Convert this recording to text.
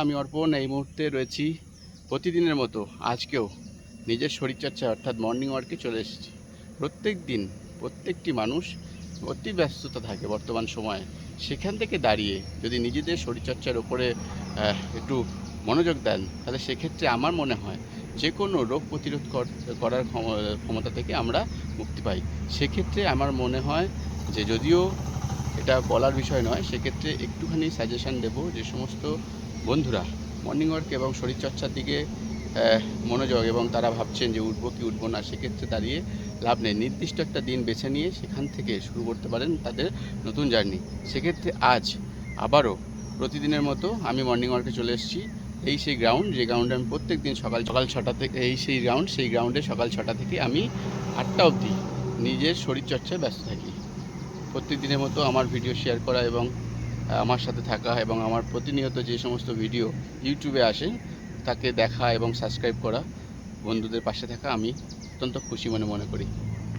আমি অর্পণ এই মুহূর্তে রয়েছি প্রতিদিনের মতো আজকেও নিজের শরীরচর্চা অর্থাৎ মর্নিং ওয়ার্কে চলে এসেছি। প্রত্যেক দিন প্রত্যেকটি মানুষ অতি ব্যস্ততা থাকে বর্তমান সময়ে। সেখান থেকে দাঁড়িয়ে যদি নিজেদের শরীরচর্চার ওপরে একটু মনোযোগ দেন, তাহলে সেক্ষেত্রে আমার মনে হয় যে কোনো রোগ প্রতিরোধ করার ক্ষমতা থেকে আমরা মুক্তি পাই। সেক্ষেত্রে আমার মনে হয় যে, যদিও এটা বলার বিষয় নয়, সেক্ষেত্রে একটুখানি সাজেশান দেব যে সমস্ত বন্ধুরা মর্নিং ওয়ার্ক এবং শরীরচর্চার দিকে মনোযোগ এবং তারা ভাবছেন যে উঠবো কি উঠবো না, সেক্ষেত্রে দাঁড়িয়ে লাভ নেই। নির্দিষ্ট একটা দিন বেছে নিয়ে সেখান থেকে শুরু করতে পারেন তাদের নতুন জার্নি। সেক্ষেত্রে আজ আবারও প্রতিদিনের মতো আমি মর্নিং ওয়ার্কে চলে এসেছি। এই সেই গ্রাউন্ড, যে গ্রাউন্ডে আমি প্রত্যেক দিন সকাল 6টা থেকে, সেই গ্রাউন্ডে সকাল 6টা থেকে আমি 8টা অবধি নিজের শরীরচর্চায় ব্যস্ত থাকি। প্রত্যেক দিনের মতো আমার ভিডিও শেয়ার করা এবং আমার সাথে থাকা এবং আমার প্রতিনিয়ত যে সমস্ত ভিডিও ইউটিউবে আসে তাকে দেখা এবং সাবস্ক্রাইব করা, বন্ধুদের পাশে থাকা আমি অত্যন্ত খুশি মনে করি।